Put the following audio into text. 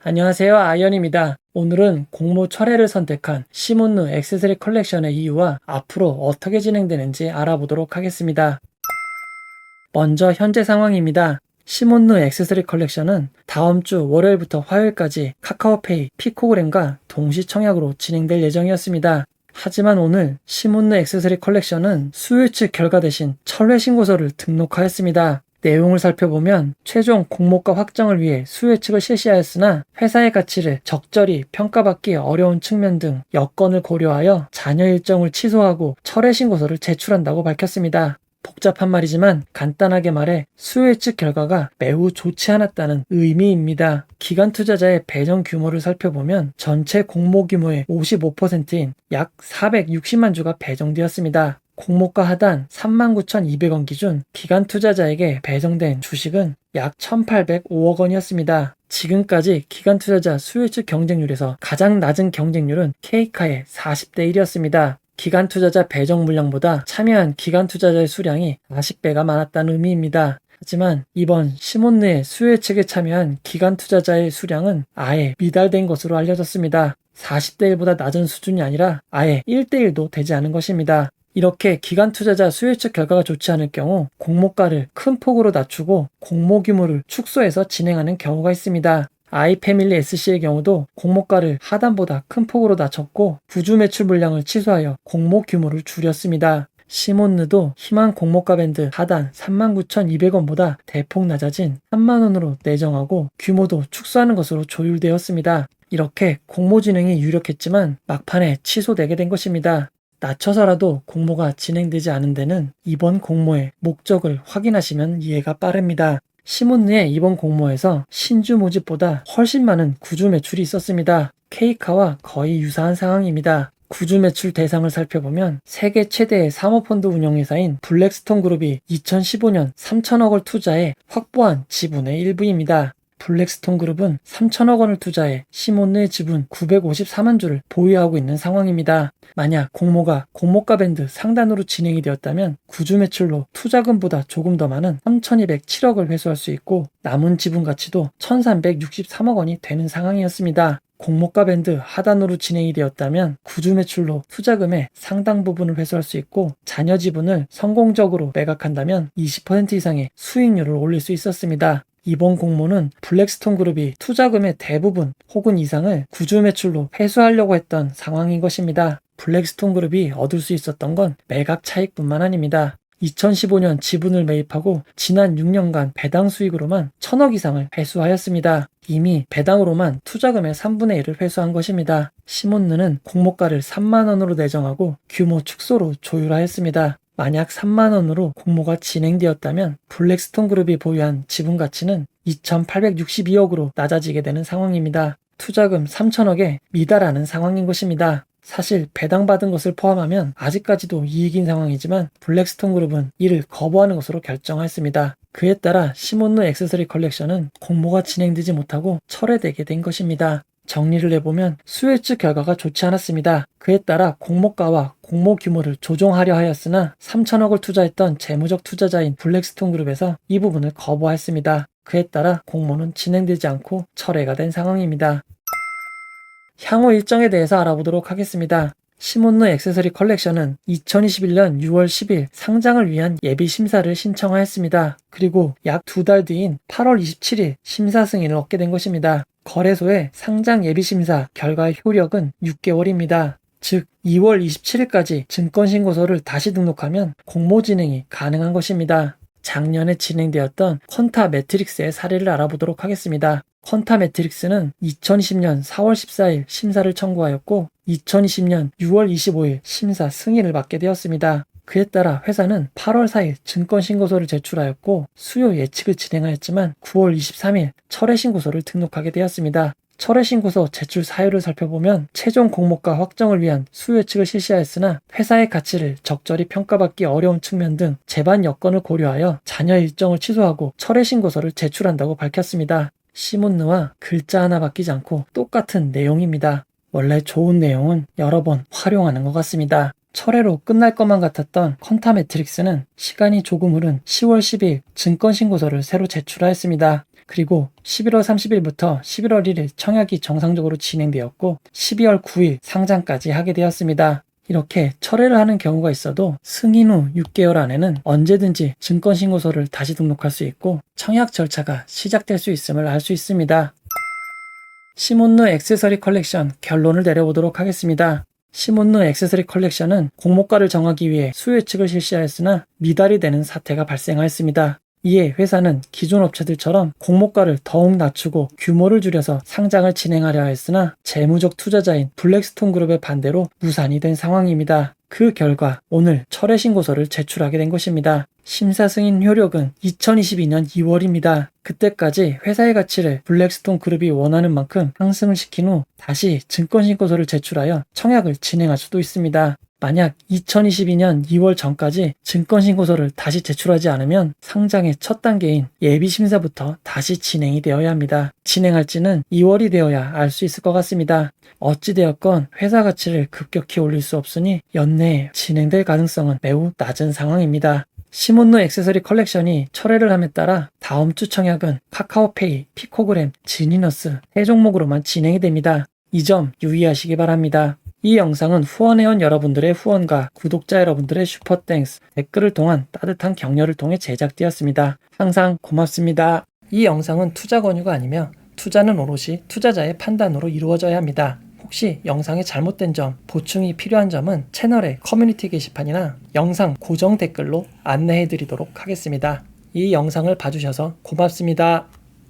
안녕하세요. 아이언입니다. 오늘은 공모 철회를 선택한 시몬누 액세서리 컬렉션의 이유와 앞으로 어떻게 진행되는지 알아보도록 하겠습니다. 먼저 현재 상황입니다. 시몬누 액세서리 컬렉션은 다음 주 월요일부터 화요일까지 카카오페이, 피코그램과 동시 청약으로 진행될 예정이었습니다. 하지만 오늘 시몬누 액세서리 컬렉션은 수요일 측 결과 대신 철회 신고서를 등록하였습니다. 내용을 살펴보면 최종 공모가 확정을 위해 수혜측을 실시하였으나 회사의 가치를 적절히 평가받기 어려운 측면 등 여건을 고려하여 잔여 일정을 취소하고 철회 신고서를 제출한다고 밝혔습니다. 복잡한 말이지만 간단하게 말해 수혜측 결과가 매우 좋지 않았다는 의미입니다. 기관 투자자의 배정 규모를 살펴보면 전체 공모 규모의 55%인 약 460만 주가 배정되었습니다. 공모가 하단 39,200원 기준 기관 투자자에게 배정된 주식은 약 1,805억 원이었습니다. 지금까지 기관 투자자 수요일측 경쟁률에서 가장 낮은 경쟁률은 K카의 40대 1이었습니다. 기관 투자자 배정 물량보다 참여한 기관 투자자의 수량이 40배가 많았다는 의미입니다. 하지만 이번 시몬누의 수요일측에 참여한 기관 투자자의 수량은 아예 미달된 것으로 알려졌습니다. 40대 1보다 낮은 수준이 아니라 아예 1대 1도 되지 않은 것입니다. 이렇게 기관 투자자 수요일측 결과가 좋지 않을 경우 공모가를 큰 폭으로 낮추고 공모 규모를 축소해서 진행하는 경우가 있습니다. 아이패밀리 SC의 경우도 공모가를 하단보다 큰 폭으로 낮췄고 구주 매출 물량을 취소하여 공모 규모를 줄였습니다. 시몬누도 희망 공모가 밴드 하단 39,200원보다 대폭 낮아진 3만원으로 내정하고 규모도 축소하는 것으로 조율되었습니다. 이렇게 공모 진행이 유력했지만 막판에 취소되게 된 것입니다. 낮춰서라도 공모가 진행되지 않은 데는 이번 공모의 목적을 확인하시면 이해가 빠릅니다. 시몬누의 이번 공모에서 신주 모집보다 훨씬 많은 구주 매출이 있었습니다. K카와 거의 유사한 상황입니다. 구주 매출 대상을 살펴보면 세계 최대의 사모펀드 운용회사인 블랙스톤 그룹이 2015년 3천억 원 투자해 확보한 지분의 일부입니다. 블랙스톤 그룹은 3천억 원을 투자해 시몬누의 지분 954만 주를 보유하고 있는 상황입니다. 만약 공모가 공모가 밴드 상단으로 진행이 되었다면 구주 매출로 투자금보다 조금 더 많은 3,207억을 회수할 수 있고 남은 지분 가치도 1,363억 원이 되는 상황이었습니다. 공모가 밴드 하단으로 진행이 되었다면 구주 매출로 투자금의 상당 부분을 회수할 수 있고 잔여 지분을 성공적으로 매각한다면 20% 이상의 수익률을 올릴 수 있었습니다. 이번 공모는 블랙스톤 그룹이 투자금의 대부분 혹은 이상을 구주 매출로 회수하려고 했던 상황인 것입니다. 블랙스톤 그룹이 얻을 수 있었던 건 매각 차익뿐만 아닙니다. 2015년 지분을 매입하고 지난 6년간 배당 수익으로만 1,000억 이상을 회수하였습니다. 이미 배당으로만 투자금의 3분의 1을 회수한 것입니다. 시몬누는 공모가를 3만 원으로 내정하고 규모 축소로 조율하였습니다. 만약 3만 원으로 공모가 진행되었다면 블랙스톤 그룹이 보유한 지분 가치는 2,862억으로 낮아지게 되는 상황입니다. 투자금 3천억에 미달하는 상황인 것입니다. 사실 배당받은 것을 포함하면 아직까지도 이익인 상황이지만 블랙스톤 그룹은 이를 거부하는 것으로 결정하였습니다. 그에 따라 시몬누 액세서리 컬렉션은 공모가 진행되지 못하고 철회되게 된 것입니다. 정리를 해보면 수요일측 결과가 좋지 않았습니다. 그에 따라 공모가와 공모 규모를 조정하려 하였으나 3천억을 투자했던 재무적 투자자인 블랙스톤 그룹에서 이 부분을 거부하였습니다. 그에 따라 공모는 진행되지 않고 철회가 된 상황입니다. 향후 일정에 대해서 알아보도록 하겠습니다. 시몬누 액세서리 컬렉션은 2021년 6월 10일 상장을 위한 예비 심사를 신청하였습니다. 그리고 약 2달 뒤인 8월 27일 심사 승인을 얻게 된 것입니다. 거래소의 상장 예비 심사 결과의 효력은 6개월입니다. 즉 2월 27일까지 증권신고서를 다시 등록하면 공모 진행이 가능한 것입니다. 작년에 진행되었던 퀀타 매트릭스의 사례를 알아보도록 하겠습니다. 퀀타 매트릭스는 2020년 4월 14일 심사를 청구하였고 2020년 6월 25일 심사 승인을 받게 되었습니다. 그에 따라 회사는 8월 4일 증권신고서를 제출하였고 수요 예측을 진행하였지만 9월 23일 철회신고서를 등록하게 되었습니다. 철회신고서 제출 사유를 살펴보면 최종 공모가 확정을 위한 수요 예측을 실시하였으나 회사의 가치를 적절히 평가받기 어려운 측면 등 제반 여건을 고려하여 잔여 일정을 취소하고 철회신고서를 제출한다고 밝혔습니다. 시몬누와 글자 하나 바뀌지 않고 똑같은 내용입니다. 원래 좋은 내용은 여러 번 활용하는 것 같습니다. 철회로 끝날 것만 같았던 퀀타 매트릭스는 시간이 조금 흐른 10월 10일 증권신고서를 새로 제출하였습니다. 그리고 11월 30일부터 11월 1일 청약이 정상적으로 진행되었고 12월 9일 상장까지 하게 되었습니다. 이렇게 철회를 하는 경우가 있어도 승인 후 6개월 안에는 언제든지 증권신고서를 다시 등록할 수 있고 청약 절차가 시작될 수 있음을 알 수 있습니다. 시몬느 액세서리 컬렉션 결론을 내려보도록 하겠습니다. 시몬느 액세서리 컬렉션은 공모가를 정하기 위해 수요 예측을 실시하였으나 미달이 되는 사태가 발생하였습니다. 이에 회사는 기존 업체들처럼 공모가를 더욱 낮추고 규모를 줄여서 상장을 진행하려 했으나 재무적 투자자인 블랙스톤 그룹의 반대로 무산이 된 상황입니다. 그 결과 오늘 철회 신고서를 제출하게 된 것입니다. 심사 승인 효력은 2022년 2월입니다. 그때까지 회사의 가치를 블랙스톤 그룹이 원하는 만큼 상승을 시킨 후 다시 증권신고서를 제출하여 청약을 진행할 수도 있습니다. 만약 2022년 2월 전까지 증권신고서를 다시 제출하지 않으면 상장의 첫 단계인 예비심사부터 다시 진행이 되어야 합니다. 진행할지는 2월이 되어야 알 수 있을 것 같습니다. 어찌되었건 회사 가치를 급격히 올릴 수 없으니 연내에 진행될 가능성은 매우 낮은 상황입니다. 시몬느 액세서리 컬렉션이 철회를 함에 따라 다음 주 청약은 카카오페이, 피코그램, 지니너스 세 종목으로만 진행이 됩니다. 이 점 유의하시기 바랍니다. 이 영상은 후원회원 여러분들의 후원과 구독자 여러분들의 슈퍼땡스, 댓글을 통한 따뜻한 격려를 통해 제작되었습니다. 항상 고맙습니다. 이 영상은 투자 권유가 아니며 투자는 오롯이 투자자의 판단으로 이루어져야 합니다. 혹시 영상에 잘못된 점, 보충이 필요한 점은 채널의 커뮤니티 게시판이나 영상 고정 댓글로 안내해 드리도록 하겠습니다. 이 영상을 봐주셔서 고맙습니다.